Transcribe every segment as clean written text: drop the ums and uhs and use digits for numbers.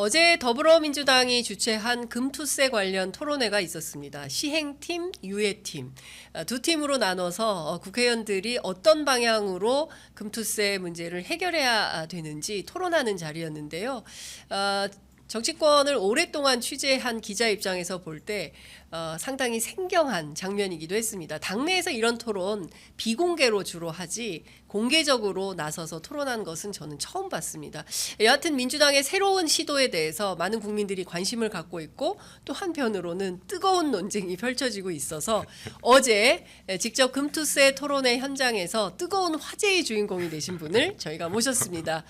어제 더불어민주당이 주최한 금투세 관련 토론회가 있었습니다. 시행팀, 유예팀 두 팀으로 나눠서 국회의원들이 어떤 방향으로 금투세 문제를 해결해야 되는지 토론하는 자리였는데요. 정치권을 오랫동안 취재한 기자 입장에서 볼 때 상당히 생경한 장면이기도 했습니다. 당내에서 이런 토론 비공개로 주로 하지 공개적으로 나서서 토론한 것은 저는 처음 봤습니다. 여하튼 민주당의 새로운 시도에 대해서 많은 국민들이 관심을 갖고 있고 또 한편으로는 뜨거운 논쟁이 펼쳐지고 있어서 어제 직접 금투세 토론회 현장에서 뜨거운 화제의 주인공이 되신 분을 저희가 모셨습니다.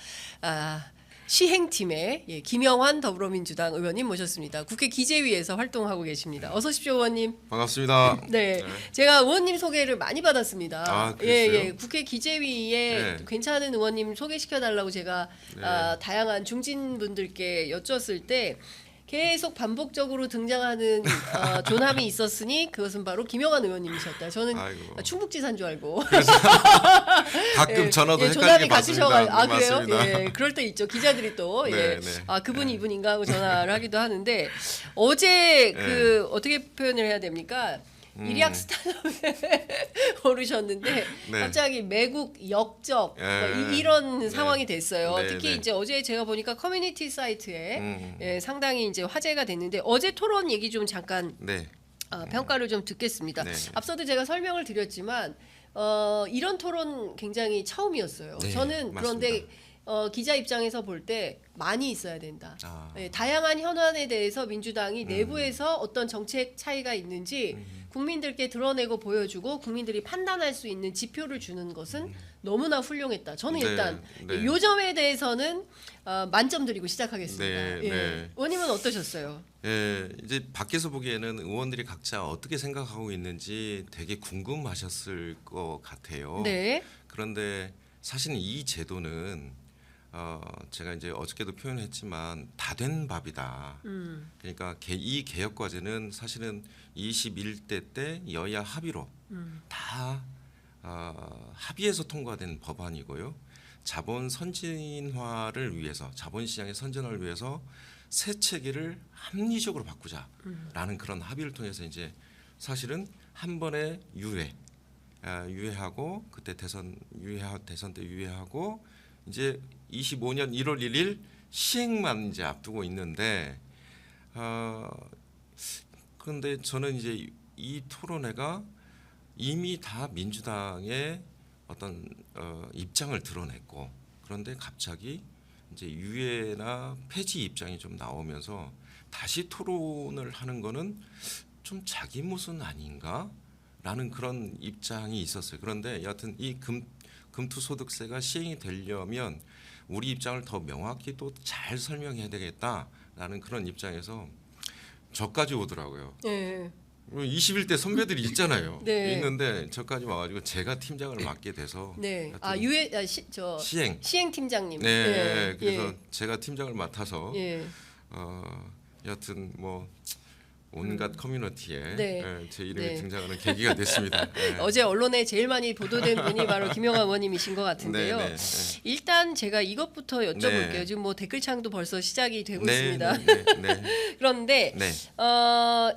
시행팀의 김영환 더불어민주당 의원님 모셨습니다. 국회 기재위에서 활동하고 계십니다. 어서 오십시오, 의원님. 반갑습니다. 네, 제가 의원님 소개를 많이 받았습니다. 아, 그랬어요? 예. 국회 기재위에 네. 괜찮은 의원님 소개시켜달라고 제가 네. 다양한 중진 분들께 여쭈었을 때 계속 반복적으로 등장하는 존함이 있었으니 그것은 바로 김영환 의원님이셨다. 저는 아이고. 충북지사인 줄 알고. 가끔 전화도 헷갈리게 조남이 받습니다. 같으셔가지고 그래요? 맞습니다. 예, 그럴 때 있죠. 기자들이 또 네, 네. 그분이 이분인가 하고 전화를 하기도 하는데 어제 그 어떻게 표현을 해야 됩니까? 일약 스타덤에 오르셨는데 네. 갑자기 매국 역적 예. 이런 네. 상황이 됐어요. 네, 특히 네. 이제 어제 제가 보니까 커뮤니티 사이트에 상당히 이제 화제가 됐는데 어제 토론 얘기 좀 잠깐 네. 평가를 좀 듣겠습니다. 네. 앞서도 제가 설명을 드렸지만 이런 토론 굉장히 처음이었어요. 네, 저는 그런데 맞습니다. 기자 입장에서 볼 때 많이 있어야 된다. 아. 다양한 현안에 대해서 민주당이 내부에서 어떤 정책 차이가 있는지 국민들께 드러내고 보여주고 국민들이 판단할 수 있는 지표를 주는 것은 너무나 훌륭했다. 저는 네, 일단 네. 요 점에 대해서는 만점 드리고 시작하겠습니다. 네, 예. 네. 의원님은 어떠셨어요? 예, 이제 밖에서 보기에는 의원들이 각자 어떻게 생각하고 있는지 되게 궁금하셨을 것 같아요. 네. 그런데 사실 이 제도는 제가 이제 어저께도 표현했지만 다 된 밥이다. 그러니까 이 개혁 과제는 사실은 21대 때 여야 합의로 다 합의해서 통과된 법안이고요. 자본 선진화를 위해서, 자본 시장의 선진화를 위해서 세 체계를 합리적으로 바꾸자라는 그런 합의를 통해서 이제 사실은 한 번에 유예하고 그때 대선 때 유예하고 이제 25년 1월 1일 시행만 이제 앞두고 있는데 그런데 저는 이제 이 토론회가 이미 다 민주당의 어떤 입장을 드러냈고 그런데 갑자기 이제 유예나 폐지 입장이 좀 나오면서 다시 토론을 하는 거는 좀 자기 모순 아닌가라는 그런 입장이 있었어요. 그런데 여하튼 이 금투소득세가 시행이 되려면 우리 입장을 더 명확히 또 잘 설명해야 되겠다라는 그런 입장에서 저까지 오더라고요. 네. 21대 선배들이 있잖아요. 네. 있는데 저까지 와가지고 제가 팀장을 맡게 돼서 네. 하여튼 시행 팀장님. 네. 그래서 제가 팀장을 맡아서 예. 여하튼 뭐 온갖 커뮤니티에 네. 제 이름이 네. 등장하는 계기가 됐습니다. 네. 어제 언론에 제일 많이 보도된 분이 바로 김영환 의원님이신 것 같은데요. 네, 네. 일단 제가 이것부터 여쭤볼게요. 네. 지금 뭐 댓글창도 벌써 시작이 되고 네, 있습니다. 네. 그런데 네.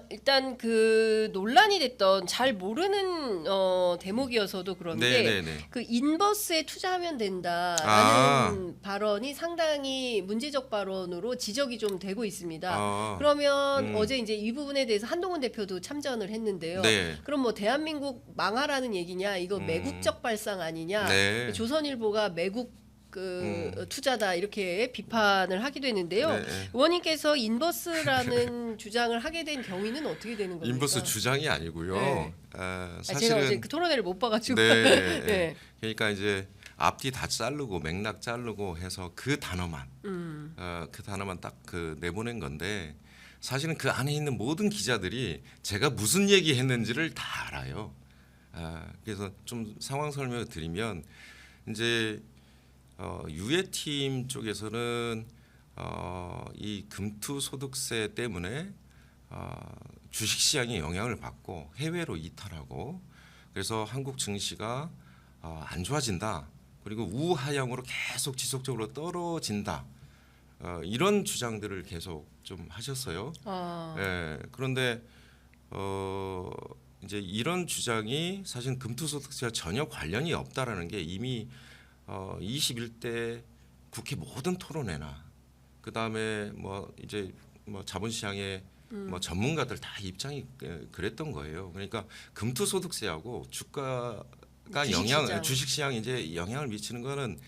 일단 그 논란이 됐던 잘 모르는 대목이어서도 그런데 그 인버스에 투자하면 된다라는 발언이 상당히 문제적 발언으로 지적이 좀 되고 있습니다. 그러면 어제 이제 이 부분에 대해서 한동훈 대표도 참전을 했는데요. 네. 그럼 뭐 대한민국 망하라는 얘기냐? 이거 매국적 발상 아니냐? 네. 조선일보가 매국 투자다 이렇게 비판을 하기도 했는데요. 의원님께서 인버스라는 주장을 하게 된 경위는 어떻게 되는 겁니까? 인버스 주장이 아니고요. 네. 사실은 제가 어제 그 토론회를 못 봐가지고. 네. 그러니까 이제 앞뒤 다 자르고 맥락 자르고 해서 그 단어만 딱 그 내보낸 건데 사실은 그 안에 있는 모든 기자들이 제가 무슨 얘기했는지를 다 알아요. 그래서 좀 상황 설명을 드리면 이제 유해팀 쪽에서는 이 금투소득세 때문에 주식시장에 영향을 받고 해외로 이탈하고 그래서 한국 증시가 안 좋아진다. 그리고 우하향으로 계속 지속적으로 떨어진다. 이런 주장들을 계속 좀 하셨어요. 아, 예, 그런데 이제 이런 주장이 사실 금투소득세와 전혀 관련이 없다라는 게 이미 21대 국회 모든 토론회나 그 다음에 뭐 이제 뭐 자본시장의 뭐 전문가들 다 입장이 그랬던 거예요. 그러니까 금투소득세하고 주가가 주식시장. 주식시장 이제 영향을 미치는 거는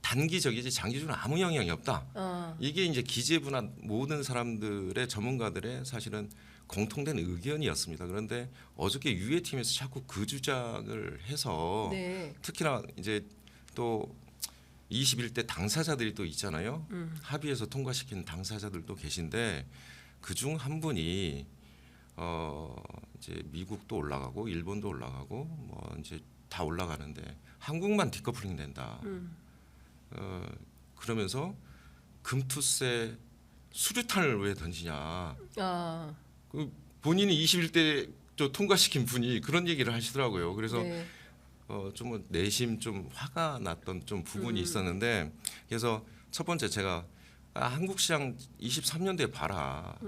단기적이지 장기적으로 아무 영향이 없다. 이게 이제 기재부나 모든 사람들의 전문가들의 사실은 공통된 의견이었습니다. 그런데 어저께 유해팀에서 자꾸 그 주장을 해서 네. 특히나 이제 또 21대 당사자들이 또 있잖아요. 합의해서 통과시킨 당사자들도 계신데 그중 한 분이 이제 미국도 올라가고 일본도 올라가고 뭐 이제 다 올라가는데 한국만 디커플링 된다. 그러면서 금투세 수류탄을 왜 던지냐. 아, 그 본인이 21대 또 통과시킨 분이 그런 얘기를 하시더라고요. 그래서 네. 좀 내심 좀 화가 났던 좀 부분이 있었는데 그래서 첫 번째 제가 한국 시장 23년도에 봐라.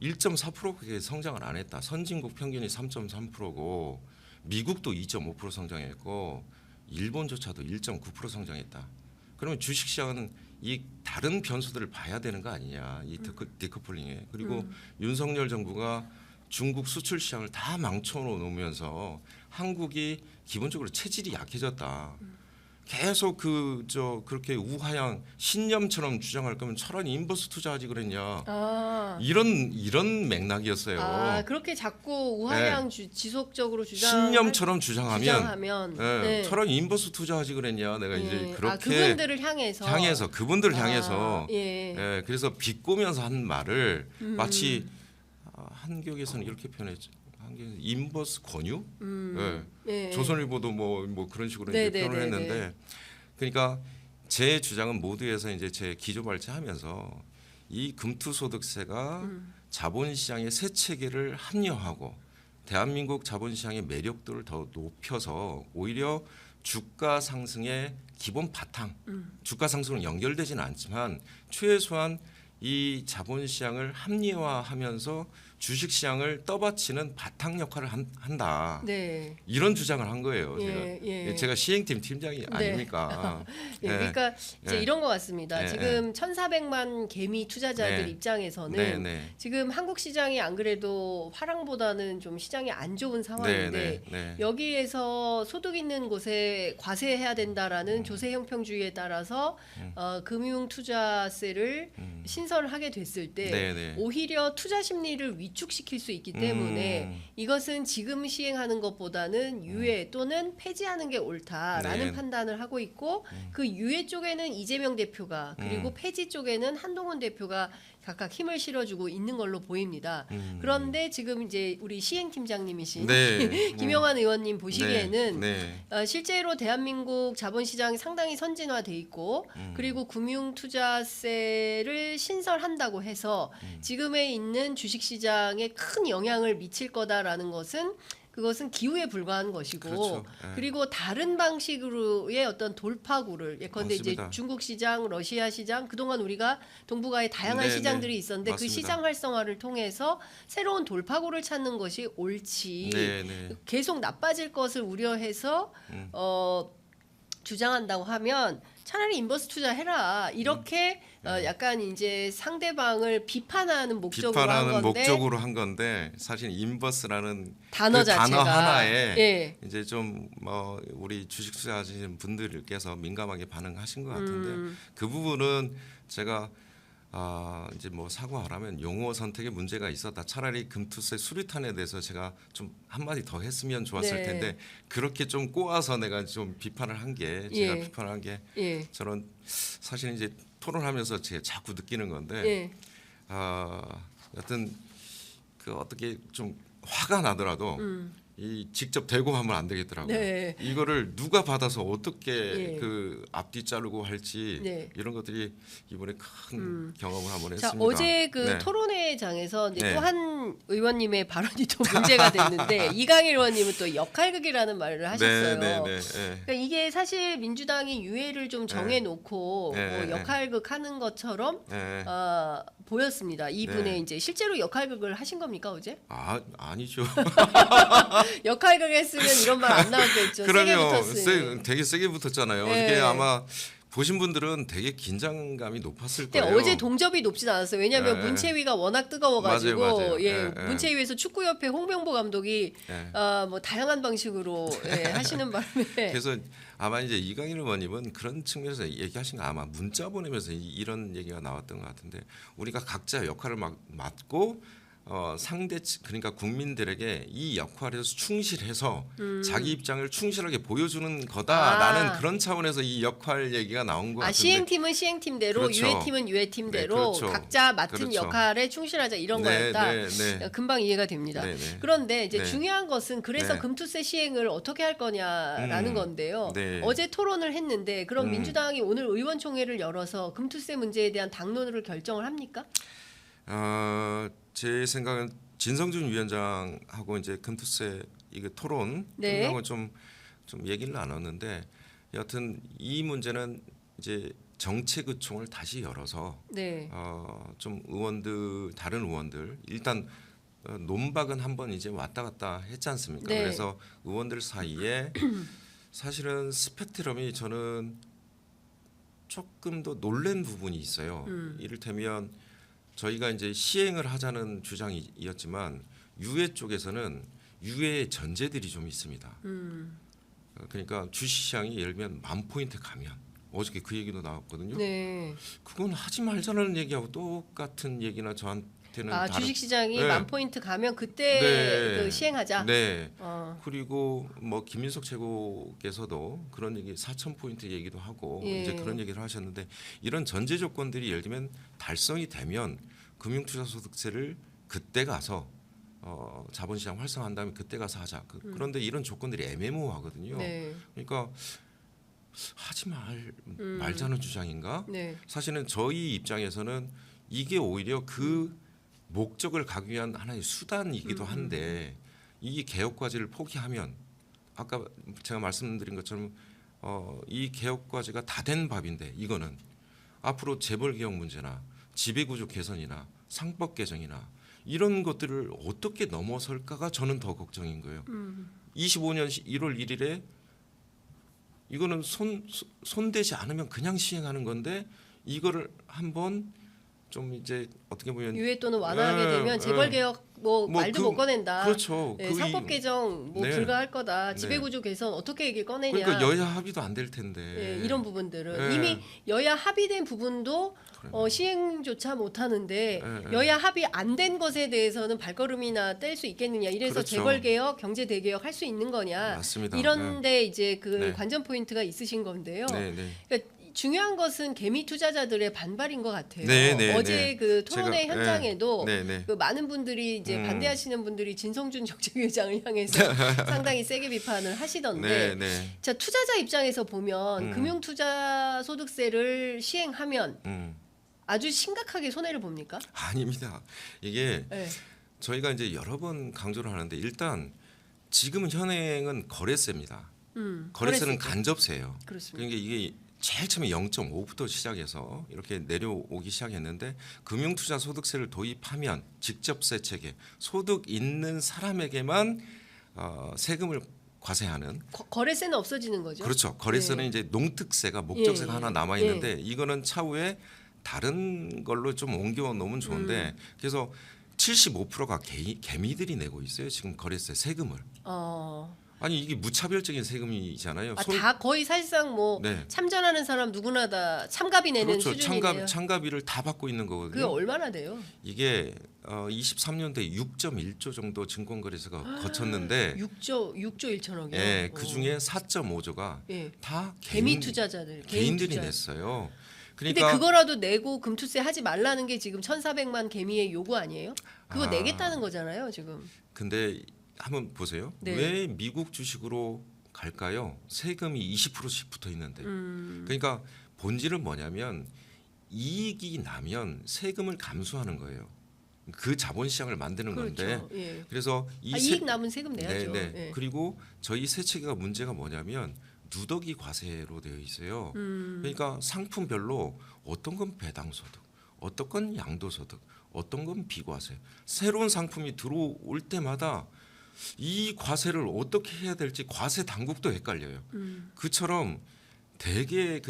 1.4%게 성장을 안 했다. 선진국 평균이 3.3%고 미국도 2.5% 성장했고 일본조차도 1.9% 성장했다. 그러면 주식시장은 이 다른 변수들을 봐야 되는 거 아니냐. 이 디커플링에. 그리고 윤석열 정부가 중국 수출 시장을 다 망쳐놓으면서 한국이 기본적으로 체질이 약해졌다. 계속 그렇게 우하향 신념처럼 주장할 거면 차라리 인버스 투자하지 그랬냐. 아, 이런 맥락이었어요. 아, 그렇게 자꾸 우하향 지속적으로 신념처럼 주장하면 네. 차라리 인버스 투자하지 그랬냐. 내가 예. 이제 아, 그렇게 그분들을 향해서 그분들을 향해서 예. 그래서 비꼬면서 한 말을 마치 한국에서는 이렇게 표현했죠. 한국에서 인버스 권유? 예. 조선일보도 뭐 그런 식으로 이제 네, 표현을 네, 네, 했는데 그러니까 제 주장은 모두에서 이제 제 기조 발제하면서 이 금투소득세가 자본시장의 새 체계를 합리화하고 대한민국 자본시장의 매력도를 더 높여서 오히려 주가 상승의 기본 바탕, 주가 상승은 연결되지는 않지만 최소한 이 자본시장을 합리화하면서 주식시장을 떠받치는 바탕 역할을 한다. 네. 이런 주장을 한 거예요. 제가 시행팀 팀장이 네. 아닙니까? 예, 그러니까 이제 예. 이런 것 같습니다. 예, 지금 1,400만 개미 투자자들 네. 입장에서는 네. 지금 한국 시장이 안 그래도 화랑보다는 좀 시장이 안 좋은 상황인데 네. 여기에서 소득 있는 곳에 과세해야 된다라는 조세 형평주의에 따라서 금융 투자세를 신설하게 됐을 때 네. 오히려 투자 심리를 위축시킬 수 있기 때문에 이것은 지금 시행하는 것보다는 유예 또는 폐지하는 게 옳다라는 네. 판단을 하고 있고 그 유예 쪽에는 이재명 대표가 그리고 폐지 쪽에는 한동훈 대표가 각각 힘을 실어주고 있는 걸로 보입니다. 그런데 지금 이제 우리 시행팀장님이신 네. 김영환 의원님 보시기에는 네. 실제로 대한민국 자본시장이 상당히 선진화돼 있고 그리고 금융투자세를 신설한다고 해서 지금에 있는 주식시장에 큰 영향을 미칠 거다라는 것은 그것은 기후에 불과한 것이고 그렇죠. 그리고 다른 방식으로의 어떤 돌파구를 예컨대 이제 맞습니다. 중국 시장, 러시아 시장 그동안 우리가 동북아에 다양한 네, 시장들이 네. 있었는데 그 맞습니다. 시장 활성화를 통해서 새로운 돌파구를 찾는 것이 옳지 네. 계속 나빠질 것을 우려해서 주장한다고 하면 차라리 인버스 투자해라 이렇게 약간 이제 상대방을 비판하는 목적으로 한 건데 사실 인버스라는 단어 그 자체가 단어 하나에 예. 이제 좀 우리 주식 투자하시는 분들께서 민감하게 반응하신 것 같은데 그 부분은 제가 이제 뭐 사과하라면 용어 선택에 문제가 있었다. 차라리 금투세 수류탄에 대해서 제가 좀 한마디 더 했으면 좋았을 네. 텐데 그렇게 좀 꼬아서 내가 좀 비판을 한 게 비판을 한 게 예. 저는 사실 이제 토론하면서 제가 자꾸 느끼는 건데 예. 여튼 그 어떻게 좀 화가 나더라도 이 직접 대고 하면 안 되겠더라고요. 네. 이거를 누가 받아서 어떻게 예. 그 앞뒤 자르고 할지 네. 이런 것들이 이번에 큰 경험을 한번 자, 했습니다. 어제 그 네. 토론회장에서 이제 네. 또 한 의원님의 발언이 또 문제가 됐는데 이강일 의원님은 또 역할극이라는 말을 하셨어요. 네, 네, 네, 네. 그러니까 이게 사실 민주당이 유예를 좀 정해놓고 네. 역할극 하는 것처럼 네. 보였습니다. 이분의 네. 이제 실제로 역할극을 하신 겁니까 어제? 아니죠. 역할극 했으면 이런 말 안 나왔겠죠. 세게 그럼요. 붙었으니. 되게 세게 붙었잖아요. 네. 이게 아마 보신 분들은 되게 긴장감이 높았을 근데 거예요. 어제 동접이 높진 않았어요. 왜냐하면 네. 문체위가 워낙 뜨거워가지고 맞아요. 예, 네. 문체위에서 축구협회 홍명보 감독이 네. 뭐 다양한 방식으로 하시는 바람에 그래서 아마 이제 이강일 의원님은 그런 측면에서 얘기하신 거 아마 문자 보내면서 이런 얘기가 나왔던 것 같은데 우리가 각자 역할을 맡고 상대 그러니까 국민들에게 이 역할에서 충실해서 자기 입장을 충실하게 보여주는 거다라는 그런 차원에서 이 역할 얘기가 나온 것 같은데 시행팀은 시행팀대로 그렇죠. 유예팀은 유예팀대로 네, 그렇죠. 각자 맡은 그렇죠. 역할에 충실하자 이런 네, 거였다. 네, 네. 금방 이해가 됩니다. 네, 네. 그런데 이제 네. 중요한 것은 그래서 네. 금투세 시행을 어떻게 할 거냐라는 건데요. 네. 어제 토론을 했는데 그럼 민주당이 오늘 의원총회를 열어서 금투세 문제에 대한 당론을 결정을 합니까? 제 생각은 진성준 위원장하고 이제 금투세 이거 토론 네. 끝나고 좀 얘기를 나눴는데 여하튼 이 문제는 이제 정책의총을 다시 열어서 네. 좀 다른 의원들 일단 논박은 한번 이제 왔다 갔다 했지 않습니까? 네. 그래서 의원들 사이에 사실은 스펙트럼이 저는 조금 더 놀란 부분이 있어요. 이를테면 저희가 이제 시행을 하자는 주장이었지만 유예 쪽에서는 유예의 전제들이 좀 있습니다. 그러니까 주식시장이 예를 들면 10,000포인트 가면 어저께 그 얘기도 나왔거든요. 네. 그건 하지 말자는 얘기하고 똑같은 얘기나 저한테는 주식시장이 네. 10,000포인트 가면 그때 네. 그 시행하자. 네. 어. 그리고 뭐 김민석 최고께서도 그런 얘기 4,000포인트 얘기도 하고 예. 이제 그런 얘기를 하셨는데 이런 전제 조건들이 예를 들면 달성이 되면 금융투자소득세를 그때 가서 자본시장 활성화한 다음에 그때 가서 하자. 그런데 이런 조건들이 애매모호하거든요. 네. 그러니까 하지 말자는 주장인가? 네. 사실은 저희 입장에서는 이게 오히려 그 목적을 가기 위한 하나의 수단이기도 한데 이 개혁 과제를 포기하면 아까 제가 말씀드린 것처럼 이 개혁 과제가 다 된 밥인데 이거는 앞으로 재벌 개혁 문제나 지배구조 개선이나 상법 개정이나 이런 것들을 어떻게 넘어설까가 저는 더 걱정인 거예요. 25년 1월 1일에 이거는 손대지 않으면 그냥 시행하는 건데 이거를 한번 좀 이제 어떻게 보면 유예 또는 완화하게 되면 재벌 개혁 말도 못 꺼낸다. 그렇죠. 네, 상법 개정 네. 불가할 거다. 네. 지배구조 개선 어떻게 얘기를 꺼내냐. 그러니까 여야 합의도 안 될 텐데. 네, 이런 부분들은 네. 이미 여야 합의된 부분도 시행조차 못하는데 네. 여야 합의 안 된 것에 대해서는 발걸음이나 뗄 수 있겠느냐. 이래서 그렇죠. 재벌 개혁, 경제 대개혁 할 수 있는 거냐. 맞습니다. 이런데 이제 그 네. 관전 포인트가 있으신 건데요. 네, 네. 그러니까 중요한 것은 개미 투자자들의 반발인 것 같아요. 네, 네, 어제 네. 그 토론회 제가, 현장에도 네, 네. 그 많은 분들이 이제 반대하시는 분들이 진성준 정책위원장을 향해서 상당히 세게 비판을 하시던데, 네, 네. 자 투자자 입장에서 보면 금융투자소득세를 시행하면 아주 심각하게 손해를 봅니까? 아닙니다. 이게 네. 저희가 이제 여러 번 강조를 하는데 일단 지금 현행은 거래세입니다. 거래세는 거래세죠. 간접세예요. 그렇습니다. 그러니까 이게 제일 처음에 0.5부터 시작해서 이렇게 내려오기 시작했는데 금융투자소득세를 도입하면 직접세 체계 소득 있는 사람에게만 세금을 과세하는 거래세는 없어지는 거죠. 그렇죠. 거래세는 네. 이제 농특세가 목적세가 예, 하나 남아 있는데 이거는 차후에 다른 걸로 좀 옮겨 놓으면 좋은데 그래서 75%가 개미들이 내고 있어요. 지금 거래세 세금을. 아니 이게 무차별적인 세금이잖아요. 다 거의 사실상 뭐 네. 참전하는 사람 누구나 다 참가비 내는 그렇죠. 수준이네요. 참가비를 다 받고 있는 거거든요. 그게 얼마나 돼요? 이게 23년도에 6.1조 정도 증권거래세가 거쳤는데 6조 1천억이요. 예, 그 중에 4.5조가 예. 다 개미 투자자들, 개인 개인들이 투자. 냈어요. 근데 그러니까 그거라도 내고 금투세 하지 말라는 게 지금 1,400만 개미의 요구 아니에요? 그거 아. 내겠다는 거잖아요, 지금. 근데 한번 보세요. 네. 왜 미국 주식으로 갈까요? 세금이 20%씩 붙어 있는데. 그러니까 본질은 뭐냐면 이익이 나면 세금을 감수하는 거예요. 그 자본시장을 만드는 건데. 그렇죠. 예. 그래서 이익 남은 세금 내야죠. 네. 예. 그리고 저희 세체계가 문제가 뭐냐면 누더기 과세로 되어 있어요. 그러니까 상품별로 어떤 건 배당소득, 어떤 건 양도소득, 어떤 건 비과세. 새로운 상품이 들어올 때마다 이 과세를 어떻게 해야 될지 과세 당국도 헷갈려요. 그처럼 대개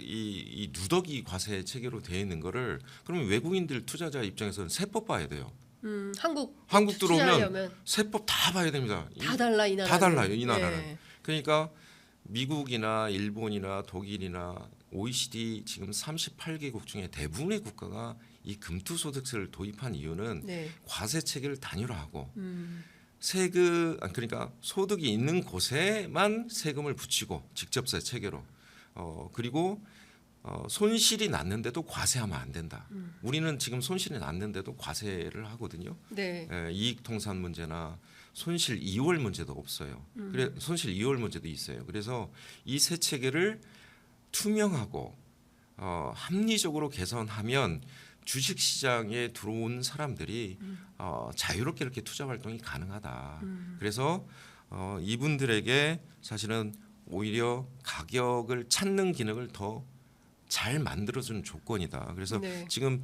이 누더기 과세 체계로 되어 있는 거를 그러면 외국인들 투자자 입장에서는 세법 봐야 돼요. 한국 들어오면 투자하려면 세법 다 봐야 됩니다. 다 달라 이 나라. 다 달라요, 이 나라는. 예. 그러니까 미국이나 일본이나 독일이나 OECD 지금 38개국 중에 대부분의 국가가 이 금투소득세를 도입한 이유는 네. 과세 체계를 단일화하고 그러니까 소득이 있는 곳에만 세금을 붙이고 직접세 체계로 그리고 손실이 났는데도 과세하면 안 된다. 우리는 지금 손실이 났는데도 과세를 하거든요. 네. 이익 통산 문제나 손실 이월 문제도 없어요. 그래 손실 이월 문제도 있어요. 그래서 이 세 체계를 투명하고 합리적으로 개선하면 주식 시장에 들어온 사람들이 자유롭게 이렇게 투자 활동이 가능하다. 그래서 이분들에게 사실은 오히려 가격을 찾는 기능을 더 잘 만들어주는 조건이다. 그래서 네. 지금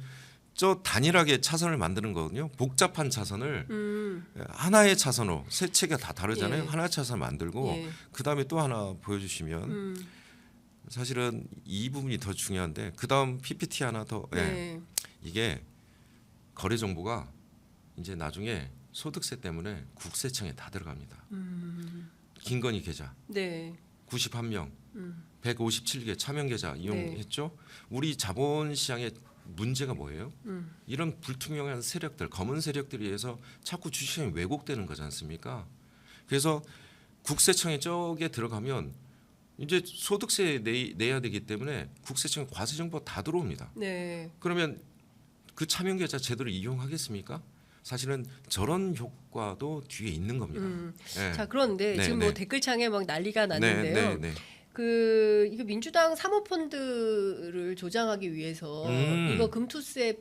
저 단일하게 차선을 만드는 거거든요. 복잡한 차선을 하나의 차선으로 세 체계가 다 다르잖아요. 예. 하나의 차선을 만들고 예. 그 다음에 또 하나 보여주시면 사실은 이 부분이 더 중요한데 그 다음 PPT 하나 더. 네. 이게 거래 정보가 이제 나중에 소득세 때문에 국세청에 다 들어갑니다. 김건희 계좌 네. 91명, 157개 차명 계좌 이용했죠. 우리 자본시장의 문제가 뭐예요? 이런 불투명한 세력들, 검은 세력들에 의해서 자꾸 주식시장이 왜곡되는 거지 않습니까? 그래서 국세청에 저게 들어가면 이제 소득세 내야 되기 때문에 국세청에 과세 정보 다 들어옵니다. 네. 그러면 그 차명 계좌 제대로 이용하겠습니까? 사실은 저런 효과도 뒤에 있는 겁니다. 네. 자, 그런데 네, 지금 네. 뭐 댓글창에 막 난리가 났는데요. 네. 이거 민주당 사모펀드를 조장하기 위해서 이거 금투세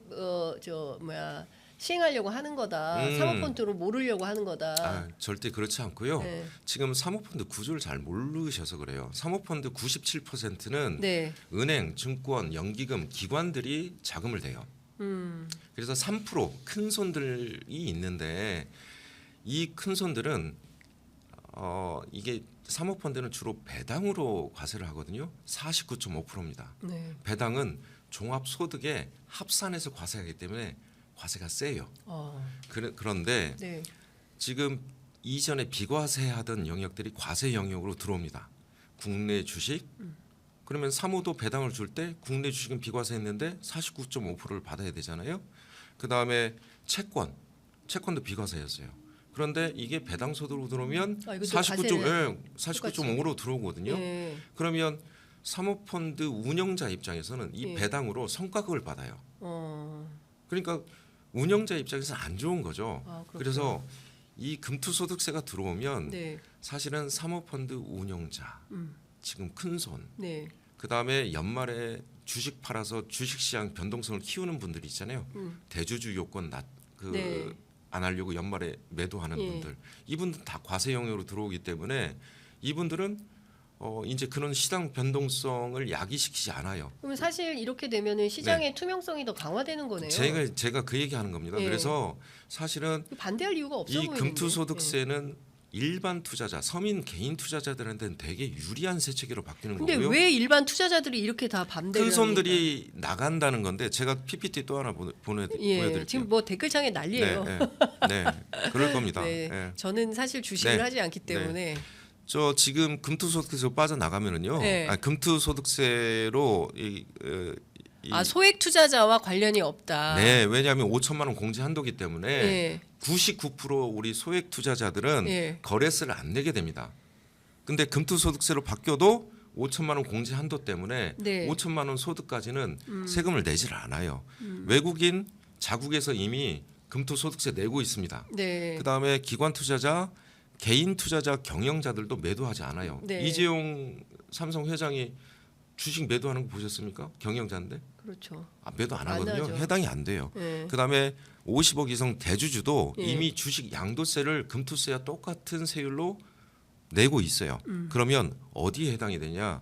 시행하려고 하는 거다. 사모펀드로 모르려고 하는 거다. 절대 그렇지 않고요. 네. 지금 사모펀드 구조를 잘 모르셔서 그래요. 사모펀드 97%는 네. 은행, 증권, 연기금, 기관들이 자금을 대요. 그래서 3% 큰 손들이 있는데 이 큰 손들은 이게 사모펀드는 주로 배당으로 과세를 하거든요. 49.5%입니다. 네. 배당은 종합소득에 합산해서 과세하기 때문에 과세가 세요. 그런데 네. 지금 이전에 비과세하던 영역들이 과세 영역으로 들어옵니다. 국내 주식 그러면 사모도 배당을 줄 때 국내 주식은 비과세했는데 49.5%를 받아야 되잖아요. 그다음에 채권도 비과세였어요. 그런데 이게 배당 소득으로 들어오면 이것도 49.5로 들어오거든요. 네. 그러면 사모펀드 운영자 입장에서는 이 예. 배당으로 성과급을 받아요. 어. 그러니까 운영자 입장에서 안 좋은 거죠. 그렇구나. 그래서 이 금투소득세가 들어오면 네. 사실은 사모펀드 운영자 지금 큰손 네. 그다음에 연말에 주식 팔아서 주식시장 변동성을 키우는 분들이 있잖아요. 대주주 요건 네. 안 하려고 연말에 매도하는 예. 분들 이분들 다 과세 영역으로 들어오기 때문에 이분들은 이제 그런 시장 변동성을 야기시키지 않아요. 그러면 사실 이렇게 되면은 시장의 투명성이 더 강화되는 거네요. 제가 그 얘기하는 겁니다. 예. 그래서 사실은 반대할 이유가 없어 이 보이는데. 금투소득세는 일반 투자자, 서민 개인 투자자들한테는 되게 유리한 세체계로 바뀌는 근데 거고요. 왜 일반 투자자들이 이렇게 다 반대를 큰 손들이 나간다는 건데 제가 PPT 또 하나 보여드릴게요. 지금 뭐 댓글창에 난리예요. 네, 그럴 겁니다. 네. 네. 저는 사실 주식을 네. 하지 않기 때문에 저 지금 금투소득세로 빠져나가면은요. 네. 금투소득세로 소액 투자자와 관련이 없다. 네, 왜냐하면 5천만 원 공제 한도기 때문에 네. 99% 우리 소액 투자자들은 네. 거래세를 안 내게 됩니다. 근데 금투소득세로 바뀌어도 5천만 원 공제 한도 때문에 네. 5천만 원 소득까지는 세금을 내질 않아요. 외국인 자국에서 이미 금토소득세 내고 있습니다. 네. 그다음에 기관 투자자, 개인 투자자, 경영자들도 매도하지 않아요. 네. 이재용 삼성 회장이 주식 매도하는 거 보셨습니까? 경영자인데 그렇죠. 매도 안 안 하거든요. 하죠. 해당이 안 돼요. 네. 그다음에 50억 이상 대주주도 예. 이미 주식 양도세를 금투세와 똑같은 세율로 내고 있어요. 그러면 어디에 해당이 되냐?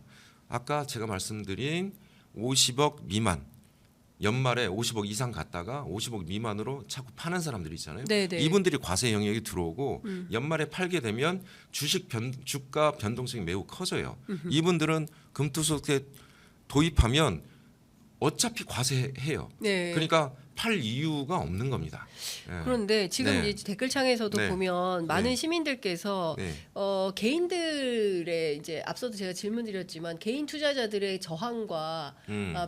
아까 제가 말씀드린 50억 미만 연말에 50억 이상 갔다가 50억 미만으로 자꾸 파는 사람들이 있잖아요. 네네. 이분들이 과세 영역이 들어오고 연말에 팔게 되면 주가 변동성이 매우 커져요. 이분들은 금투소득세 도입하면 어차피 과세해요. 네. 그러니까 팔 이유가 없는 겁니다. 예. 그런데 지금 네. 이제 댓글창에서도 네. 보면 많은 네. 시민들께서 네. 개인들의 이제 앞서도 제가 질문드렸지만 개인 투자자들의 저항과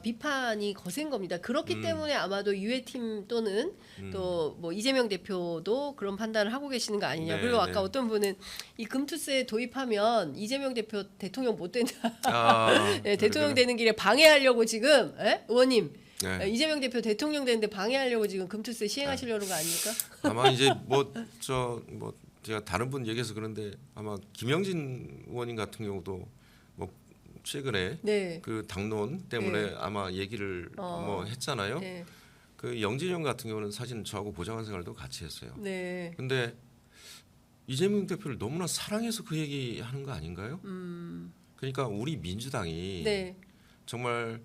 비판이 거센 겁니다. 그렇기 때문에 아마도 유해팀 또는 또 뭐 이재명 대표도 그런 판단을 하고 계시는 거 아니냐. 네, 그리고 아까 네. 어떤 분은 이 금투세 도입하면 이재명 대표 대통령 못 된다. 네, 대통령 되는 길에 방해하려고 지금 의원님. 네. 이재명 대표 대통령 되는데 방해하려고 지금 금투세 시행하시려는 거 아닙니까? 아마 이제 뭐 제가 다른 분 얘기해서 그런데 아마 김영진 의원님 같은 경우도 뭐 최근에 네. 그 당론 때문에 네. 아마 얘기를 뭐 했잖아요. 네. 그 영진이 형 같은 경우는 사실 저하고 보좌관 생활도 같이 했어요. 네. 근데 이재명 대표를 너무나 사랑해서 그 얘기하는 거 아닌가요? 그러니까 우리 민주당이 네. 정말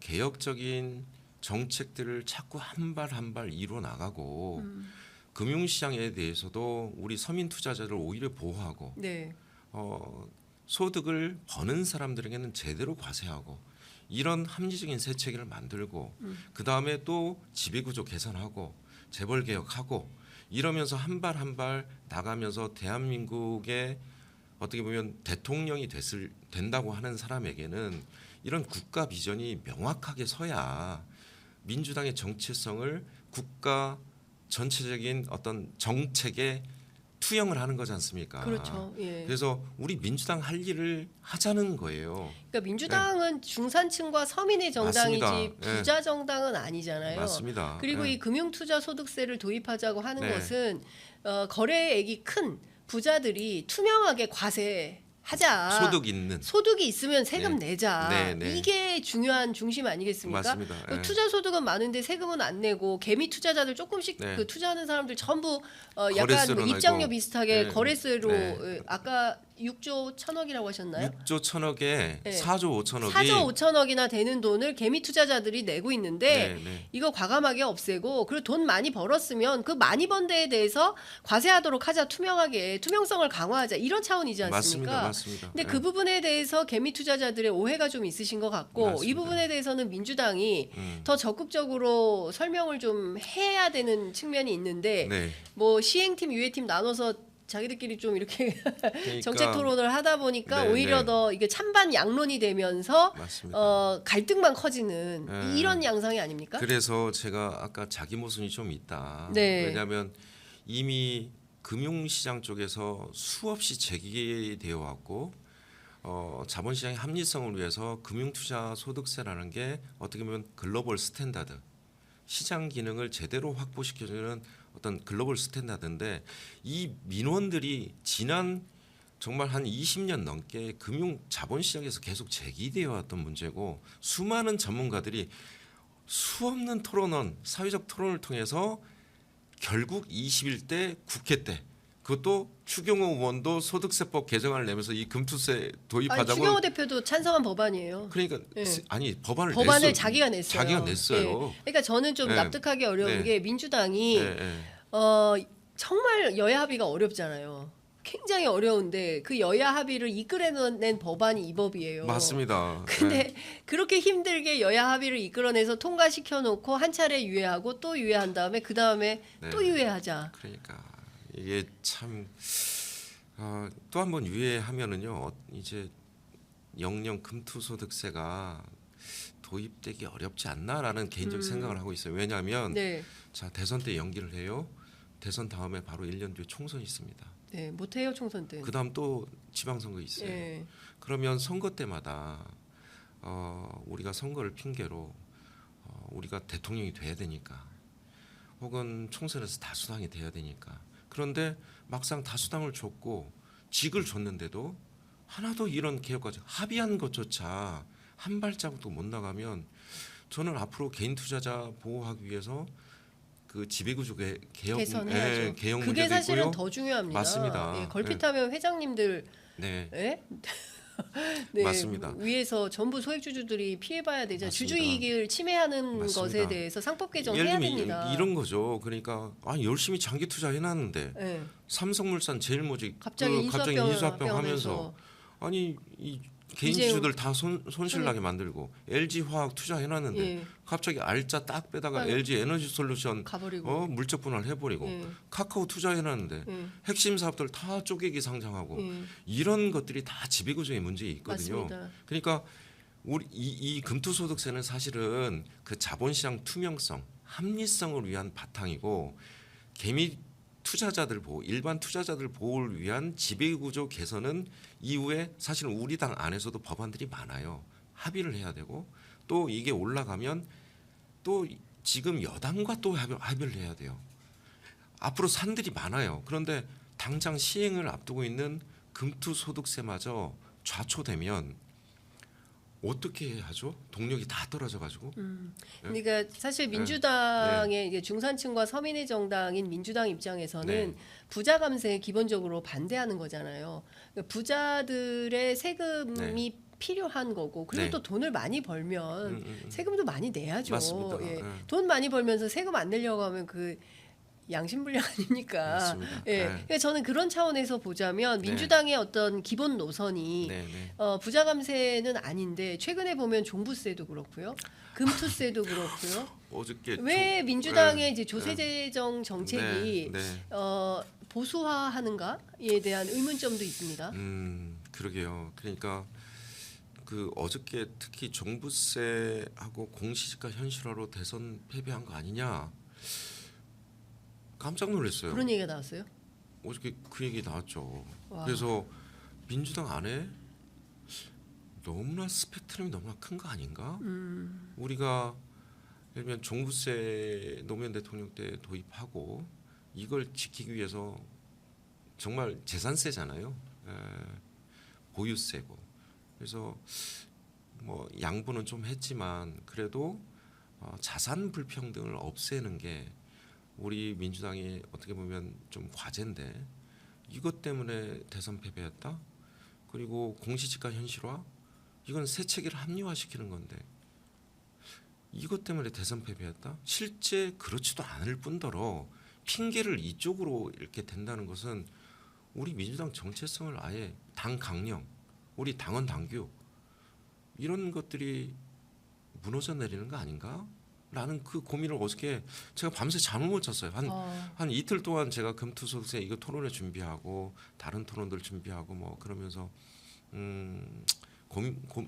개혁적인 정책들을 자꾸 한 발 한 발 이루어 나가고 금융시장에 대해서도 우리 서민 투자자를 오히려 보호하고 네. 소득을 버는 사람들에게는 제대로 과세하고 이런 합리적인 세 체계를 만들고 그 다음에 또 지배구조 개선하고 재벌 개혁하고 이러면서 한 발 한 발 나가면서 대한민국의 어떻게 보면 대통령이 된다고 하는 사람에게는 이런 국가 비전이 명확하게 서야 민주당의 정체성을 국가 전체적인 어떤 정책에 투영을 하는 거지 않습니까? 그렇죠. 예. 그래서 우리 민주당 할 일을 하자는 거예요. 그러니까 민주당은 중산층과 서민의 정당이지 맞습니다. 부자 정당은 아니잖아요. 맞습니다. 그리고 예. 이 금융투자소득세를 도입하자고 하는 네. 것은 거래액이 큰 부자들이 투명하게 과세하자. 소득이 있으면 세금 네. 내자. 네, 네. 이게 중요한 중심 아니겠습니까? 맞습니다. 예. 투자 소득은 많은데 세금은 안 내고 개미 투자자들 조금씩 네. 그 투자하는 사람들 전부 약간 거래세로 뭐 입장료 내고. 비슷하게 네. 거래세로 네. 아까 6조 1,000억이라고 하셨나요? 6조 1천억에 네. 4조 5천억이 4조 5천억이나 되는 돈을 개미 투자자들이 내고 있는데 네, 네. 이거 과감하게 없애고 그리고 돈 많이 벌었으면 그 많이 번 데에 대해서 과세하도록 하자. 투명하게 투명성을 강화하자. 이런 차원이지 않습니까? 맞습니다. 근데 예. 그 부분에 대해서 개미 투자자들의 오해가 좀 있으신 것 같고 이 맞습니다. 부분에 대해서는 민주당이 더 적극적으로 설명을 좀 해야 되는 측면이 있는데 네. 뭐 시행팀 유해팀 나눠서 자기들끼리 좀 이렇게 그러니까 정책 토론을 하다 보니까 네, 오히려 네. 더 이게 찬반 양론이 되면서 맞습니다. 갈등만 커지는 네. 이런 양상이 아닙니까? 그래서 제가 아까 자기 모순이 좀 있다. 네. 왜냐하면 이미 금융시장 쪽에서 수없이 제기되어 왔고 자본시장의 합리성을 위해서 금융투자소득세라는 게 어떻게 보면 글로벌 스탠다드, 시장 기능을 제대로 확보시켜주는 어떤 글로벌 스탠다드인데 이 민원들이 지난 정말 한 20년 넘게 금융 자본시장에서 계속 제기되어 왔던 문제고 수많은 전문가들이 수없는 토론원, 사회적 토론을 통해서 결국 21대 국회 때 그것도 추경호 의원도 소득세법 개정안을 내면서 이 금투세 아니, 도입하자고 추경호 대표도 찬성한 법안이에요. 그러니까 네. 아니 법안을 자기가 냈어요. 자기가 냈어요. 네. 그러니까 저는 좀 네. 납득하기 어려운 네. 게 민주당이 네, 네. 정말 여야 합의가 어렵잖아요. 굉장히 어려운데 그 여야 합의를 이끌어낸 법안이 이 법이에요. 맞습니다. 근데 네. 그렇게 힘들게 여야 합의를 이끌어내서 통과시켜 놓고 한 차례 유예하고 또 유예한 다음에 그 다음에 네. 또 유예하자. 그러니까 이게 참 또 한 번 유예하면은요 이제 영영 금투소득세가 도입되기 어렵지 않나라는 개인적 생각을 하고 있어요. 왜냐하면 네. 자 대선 때 연기를 해요. 대선 다음에 바로 1년 뒤에 총선이 있습니다. 네, 못해요 총선 때. 그다음 또 지방선거 있어요. 예. 그러면 선거 때마다 우리가 선거를 핑계로 우리가 대통령이 돼야 되니까 혹은 총선에서 다수당이 돼야 되니까 그런데 막상 다수당을 줬고 직을 줬는데도 하나도 이런 개혁까지 합의한 것조차 한 발자국도 못 나가면 저는 앞으로 개인 투자자 보호하기 위해서 그 지배구조 개혁 개선해야죠. 개혁 그게 문제도 사실은 있고요. 더 중요합니다. 맞습니다. 예, 걸핏하면 회장님들 네. 예? 네, 맞습니다. 위에서 전부 소액주주들이 피해봐야 되죠. 맞습니다. 주주이익을 침해하는 맞습니다. 것에 대해서 상법 예를 개정해야 들면 됩니다. 이런 거죠. 그러니까 열심히 장기 투자해놨는데 예, 삼성물산, 제일모직 갑자기 갑자기 인수합병 인수합병 하면서 하면서 아니 이 개인 이제 주주들 다 손실나게 만들고 LG화학 투자해놨는데 예, 갑자기 알짜 딱 빼다가 빨리 LG 에너지솔루션 가버리고 물적 분할 해버리고 예, 카카오 투자해놨는데 예, 핵심 사업들 다 쪼개기 상장하고 예, 이런 것들이 다 지배구조의 문제에 있거든요. 맞습니다. 그러니까 우리 이 금투소득세는 사실은 그 자본시장 투명성, 합리성을 위한 바탕이고 개미 투자자들 보호, 일반 투자자들 보호를 위한 지배구조 개선은 이후에 사실은 우리 당 안에서도 법안들이 많아요. 합의를 해야 되고 또 이게 올라가면 또 지금 여당과 또 합의를 해야 돼요. 앞으로 산들이 많아요. 그런데 당장 시행을 앞두고 있는 금투소득세마저 좌초되면 어떻게 하죠? 동력이 다 떨어져가지고. 그러니까 사실 민주당의 이제 중산층과 서민의 정당인 민주당 입장에서는 네. 부자 감세에 기본적으로 반대하는 거잖아요. 그러니까 부자들의 세금이 필요한 거고 그리고 네. 또 돈을 많이 벌면 세금도 많이 내야죠. 맞습니다. 예. 네. 돈 많이 벌면서 세금 안 내려고 하면 그 양심불량 아닙니까? 맞습니다. 예. 네. 그러니까 저는 그런 차원에서 보자면 네. 민주당의 어떤 기본 노선이 네, 네. 부자 감세는 아닌데 최근에 보면 종부세도 그렇고요, 금투세도 그렇고요. 어저께 왜 민주당의 이제 조세재정 정책이 네, 네. 보수화하는가에 대한 의문점도 있습니다. 그러게요. 그러니까 그 어저께 특히 종부세하고 공시지가 현실화로 대선 패배한 거 아니냐 깜짝 놀랐어요. 그런 얘기가 나왔어요. 어저께 그 얘기 나왔죠. 와. 그래서 민주당 안에 너무나 스펙트럼이 너무나 큰 거 아닌가? 우리가 예를 들면 종부세 노무현 대통령 때 도입하고 이걸 지키기 위해서 정말 재산세잖아요. 보유세고. 그래서 뭐 양보는 좀 했지만 그래도 자산 불평등을 없애는 게 우리 민주당이 어떻게 보면 좀 과제인데 이것 때문에 대선 패배했다. 그리고 공시지가 현실화 이건 세체계를 합리화시키는 건데 이것 때문에 대선 패배했다. 실제 그렇지도 않을 뿐더러 핑계를 이쪽으로 이렇게 된다는 것은 우리 민주당 정체성을 아예 당 강령, 우리 당원 당규 이런 것들이 무너져 내리는 거 아닌가? 라는 그 고민을 어저께 제가 밤새 잠을 못 잤어요. 한 이틀 동안 제가 금투소득세 이거 토론회 준비하고 다른 토론들 준비하고 뭐 그러면서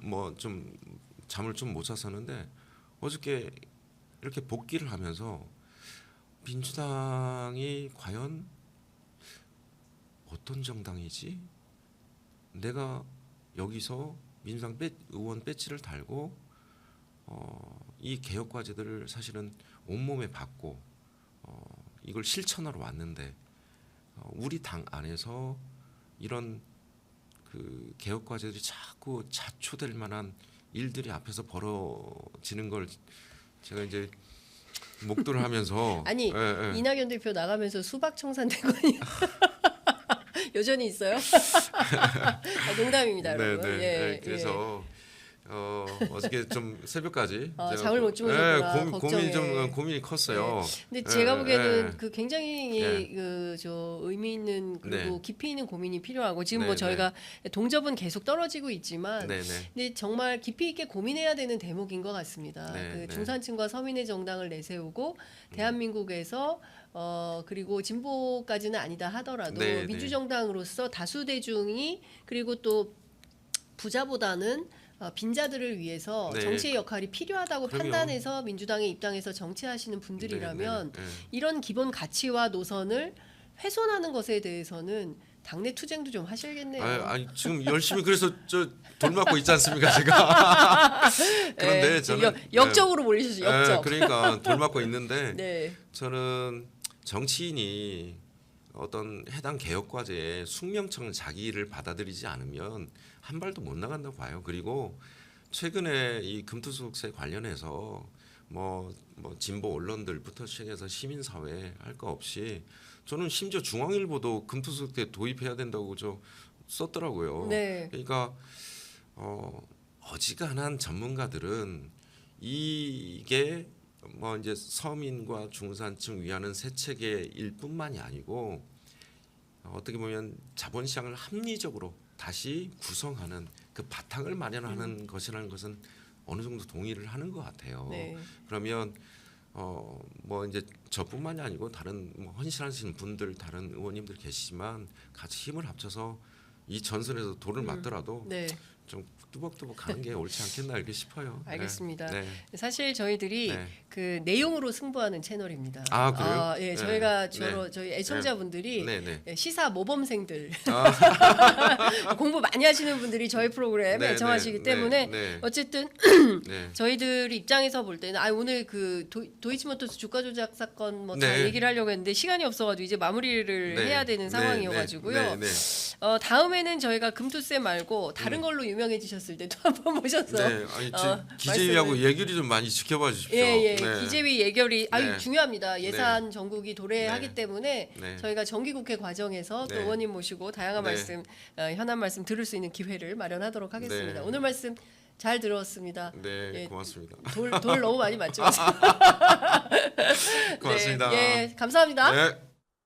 뭐 좀 잠을 좀 못 잤었는데 어저께 이렇게 복귀를 하면서 민주당이 과연 어떤 정당이지? 내가 여기서 민주당 의원 배지를 달고 이 개혁 과제들을 사실은 온몸에 받고 이걸 실천하러 왔는데 우리 당 안에서 이런 그 개혁 과제들이 자꾸 자초될 만한 일들이 앞에서 벌어지는 걸 제가 이제 목도를 하면서 아니 이낙연 대표 나가면서 수박 청산된 거 아니야? 여전히 있어요? 농담입니다, 여러분. 예, 그래서 어저께 좀 새벽까지 제가 잠을 못 주무셨구나. 고민이 컸어요. 근데 제가 보기에는 예. 그 굉장히 예. 저 의미 있는 그리고 네. 깊이 있는 고민이 필요하고 지금 네, 뭐 저희가 동접은 계속 떨어지고 있지만 네, 네. 근데 정말 깊이 있게 고민해야 되는 대목인 것 같습니다. 네, 그 네. 중산층과 서민의 정당을 내세우고 대한민국에서 그리고 진보까지는 아니다 하더라도 네, 네. 민주정당으로서 다수 대중이 그리고 또 부자보다는 빈자들을 위해서 네. 정치의 역할이 필요하다고 그럼요. 판단해서 민주당의 입당에서 정치하시는 분들이라면 네, 네, 네. 이런 기본 가치와 노선을 훼손하는 것에 대해서는 당내 투쟁도 좀 하셔야겠네요. 아니 지금 열심히 그래서 저 돌 맞고 있지 않습니까 제가. 그런데 네, 저는 역적으로 몰리셨죠. 역적. 그러니까 돌 맞고 있는데 네. 저는 정치인이 어떤 해당 개혁 과제에 숙명청 자기를 받아들이지 않으면 한 발도 못 나간다고 봐요. 그리고 최근에 이 금투속세 관련해서 뭐 진보 언론들부터 시작해서 시민사회 할 거 없이 저는 심지어 중앙일보도 금투속세 도입해야 된다고 저 썼더라고요. 네. 그러니까 어지간한 전문가들은 이게 뭐 이제 서민과 중산층 위하는 새 체계일 뿐만이 아니고 어떻게 보면 자본시장을 합리적으로 다시 구성하는 그 바탕을 마련하는 것이라는 것은 어느 정도 동의를 하는 것 같아요. 네. 그러면 뭐 이제 저뿐만이 아니고 다른 뭐 헌신하시는 분들 다른 의원님들 계시지만 같이 힘을 합쳐서 이 전선에서 돌을 맞더라도 네. 좀 뚜벅뚜벅 가는 게 옳지 않겠나 이렇게 싶어요. 알겠습니다. 네. 사실 저희들이 네. 그 내용으로 승부하는 채널입니다. 아, 그래요? 예, 네. 저희가 네. 주로 저희 애청자분들이 네, 네. 예, 시사 모범생들 아, 공부 많이 하시는 분들이 저희 프로그램에 네, 애청하시기 네, 때문에 네, 어쨌든 네. 저희들 입장에서 볼 때는 오늘 그 도이치모터스 주가 조작 사건 뭐 다 네. 얘기를 하려고 했는데 시간이 없어가지고 이제 마무리를 네. 해야 되는 네, 상황이어가지고요. 네, 네, 다음에는 저희가 금투세 말고 다른 걸로 유명해지셨을 때 또 한번 모셔서 네. 아니, 어, 기재위하고 얘기를 좀 많이 지켜봐 주십시오. 예, 네. 기재위 예결이 네. 중요합니다. 예산 전국이 도래하기 네. 때문에 네. 저희가 정기국회 과정에서 또 네. 의원님 모시고 다양한 네. 말씀, 현안 말씀 들을 수 있는 기회를 마련하도록 하겠습니다. 네. 오늘 말씀 잘 들었습니다. 네, 예. 고맙습니다. 돌 너무 많이 맞지 마세요. 고맙습니다. 네, 예, 감사합니다. 네.